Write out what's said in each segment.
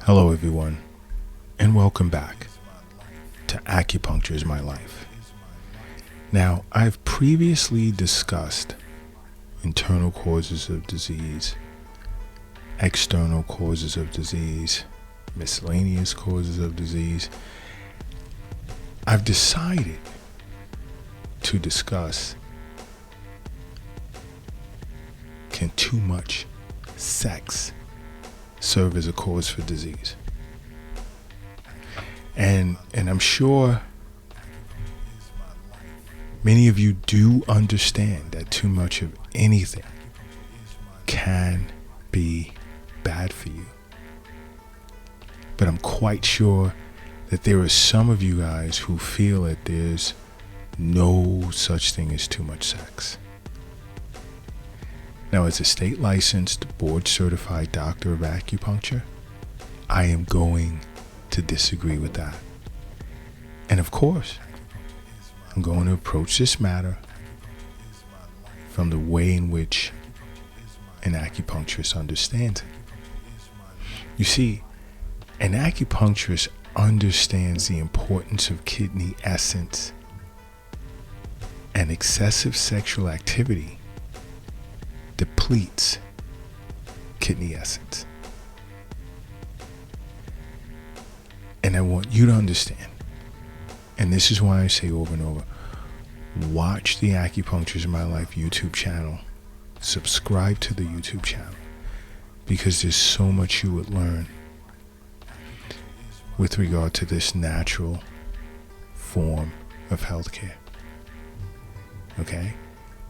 Hello everyone, and welcome back to Acupuncture is My Life. Now, I've previously discussed internal causes of disease, external causes of disease, miscellaneous causes of disease. I've decided to discuss, can too much sex serve as a cause for disease? And I'm sure many of you do understand that too much of anything can be bad for you. But I'm quite sure that there are some of you guys who feel that there's no such thing as too much sex. Now, as a state licensed, board certified doctor of acupuncture, I am going to disagree with that. And of course, I'm going to approach this matter from the way in which an acupuncturist understands it. You see, an acupuncturist understands the importance of kidney essence, and excessive sexual activity depletes kidney essence. And I want you to understand, and this is why I say over and over, watch the Acupuncture is My Life YouTube channel, subscribe to the YouTube channel, because there's so much you would learn with regard to this natural form of healthcare. Okay?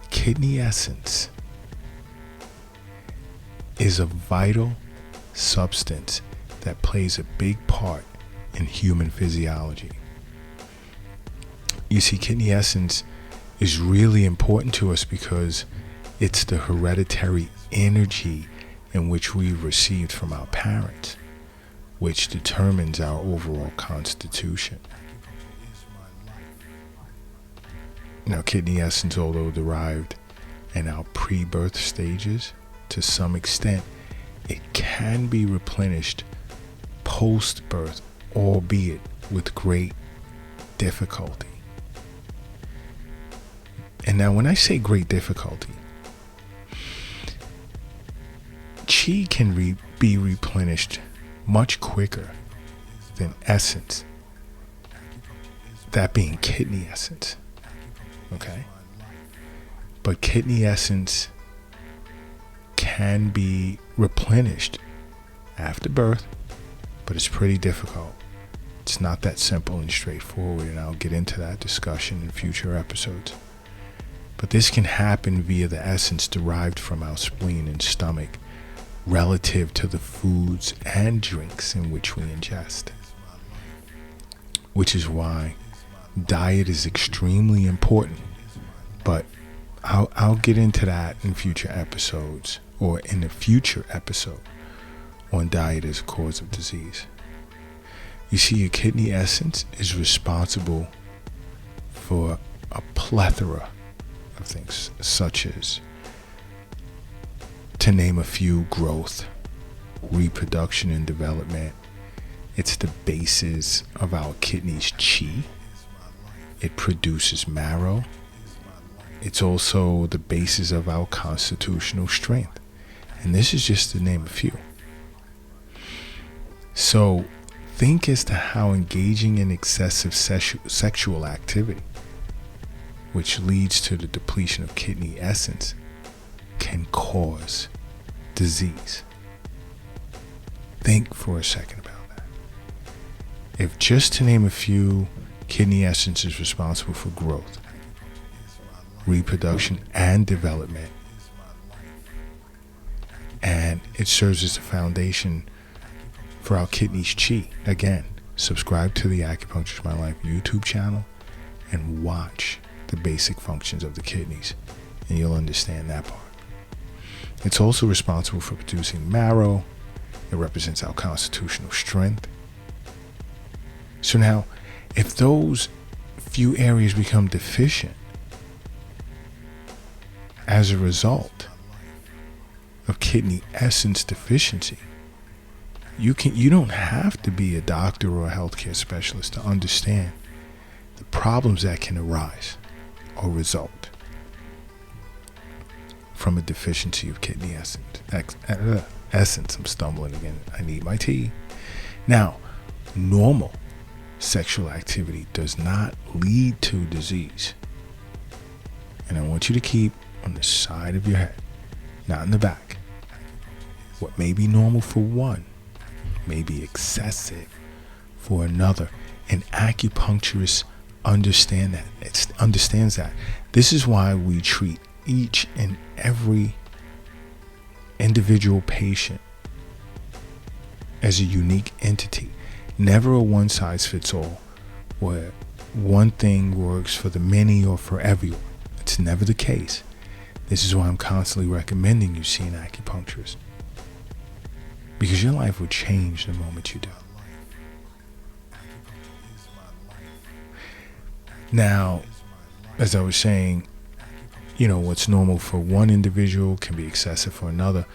Kidney essence is a vital substance that plays a big part in human physiology. You see, kidney essence is really important to us because it's the hereditary energy in which we've received from our parents, which determines our overall constitution. Now, kidney essence, although derived in our pre-birth stages, to some extent, it can be replenished post-birth, albeit with great difficulty. And now when I say great difficulty, chi can be replenished much quicker than essence, that being kidney essence. Okay? But kidney essence can be replenished after birth, but it's pretty difficult. It's not that simple and straightforward, and I'll get into that discussion in future episodes. But this can happen via the essence derived from our spleen and stomach relative to the foods and drinks in which we ingest. Which is why diet is extremely important, but I'll get into that in future episodes, or in a future episode on diet as a cause of disease. You see, your kidney essence is responsible for a plethora of things, such as, to name a few, growth, reproduction, and development. It's the basis of our kidneys' chi. It produces marrow. It's also the basis of our constitutional strength. And this is just to name a few. So think as to how engaging in excessive sexual activity, which leads to the depletion of kidney essence, can cause disease. Think for a second about that. If, just to name a few, kidney essence is responsible for growth, reproduction, and development, and it serves as the foundation for our kidneys' chi. Again, subscribe to the Acupuncture is My Life YouTube channel and watch the basic functions of the kidneys, and you'll understand that part. It's also responsible for producing marrow. It represents our constitutional strength. So now, if those few areas become deficient as a result of kidney essence deficiency, You don't have to be a doctor or a healthcare specialist to understand the problems that can arise or result from a deficiency of kidney essence. I'm stumbling again. I need my tea. Now, normal sexual activity does not lead to disease. And I want you to keep on the side of your head, not in the back. What may be normal for one may be excessive for another. And acupuncturists understands that. This is why we treat each and every individual patient as a unique entity. Never a one size fits all, where one thing works for the many or for everyone. It's never the case. This is why I'm constantly recommending you see an acupuncturist, because your life will change the moment you do. Now, as I was saying, what's normal for one individual can be excessive for another.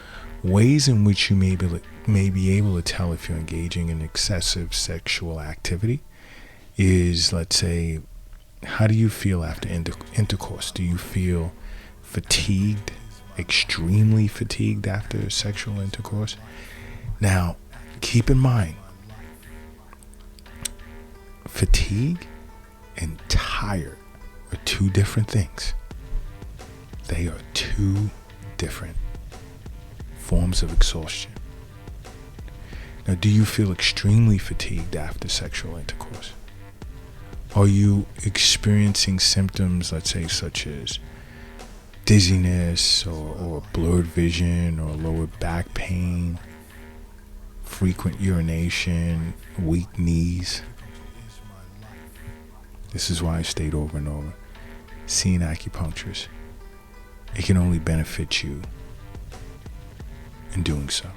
Ways in which you may be able to tell if you're engaging in excessive sexual activity is, let's say, how do you feel after intercourse? Do you feel fatigued, extremely fatigued after sexual intercourse? Now, keep in mind, fatigue and tired are two different things. They are two different forms of exhaustion. Now, do you feel extremely fatigued after sexual intercourse? Are you experiencing symptoms, let's say, such as dizziness or blurred vision or lower back pain, frequent urination, weak knees? This is why I state over and over, seeing acupuncturists, it can only benefit you in doing so.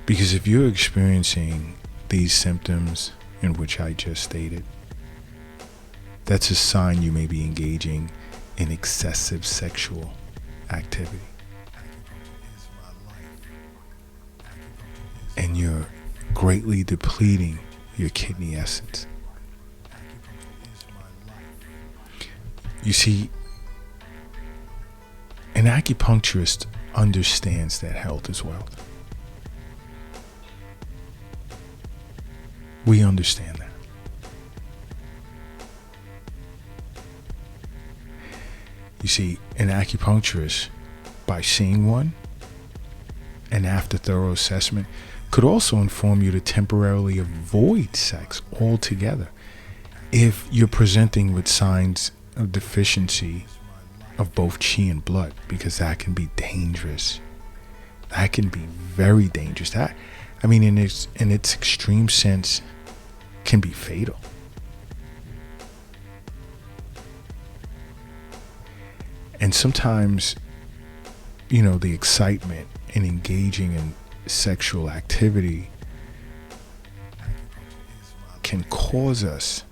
Because if you're experiencing these symptoms in which I just stated, that's a sign you may be engaging in excessive sexual activity. And you're greatly depleting your kidney essence. You see, an acupuncturist understands that health is wealth. We understand that. You see, an acupuncturist, by seeing one, and after thorough assessment, could also inform you to temporarily avoid sex altogether if you're presenting with signs of deficiency of both qi and blood, because that can be dangerous. That can be very dangerous. That, in its extreme sense, can be fatal. And sometimes, the excitement in engaging in sexual activity can cause us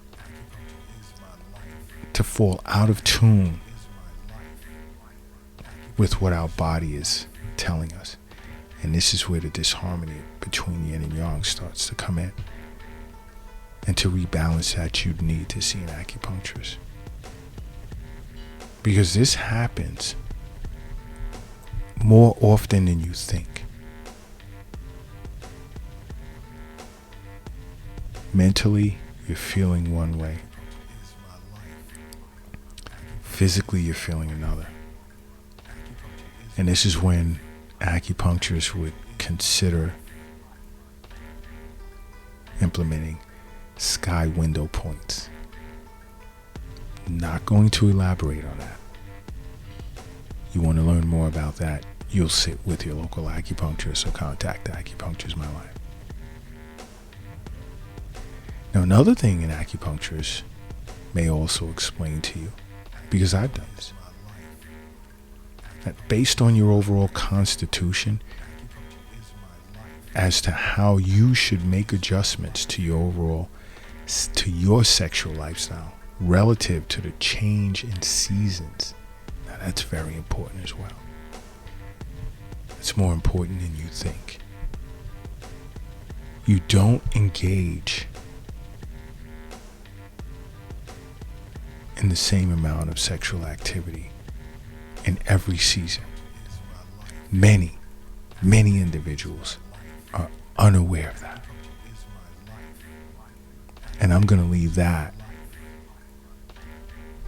to fall out of tune with what our body is telling us. And this is where the disharmony between yin and yang starts to come in. And to rebalance that, you'd need to see an acupuncturist. Because this happens more often than you think. Mentally, you're feeling one way. Physically, you're feeling another. And this is when acupuncturists would consider implementing sky window points. Not going to elaborate on that. You want to learn more about that, you'll sit with your local acupuncturist or contact Acupuncture's My Life. Now, another thing an acupuncturist may also explain to you, because I've done this, that based on your overall constitution, as to how you should make adjustments to your sexual lifestyle relative to the change in seasons. Now, that's very important as well. It's more important than you think. You don't engage in the same amount of sexual activity in every season. Many individuals are unaware of that. And I'm going to leave that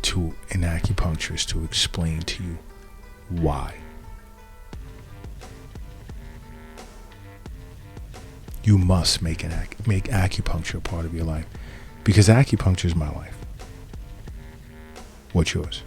to an acupuncturist to explain to you why. You must make acupuncture a part of your life, because acupuncture is my life. What's yours?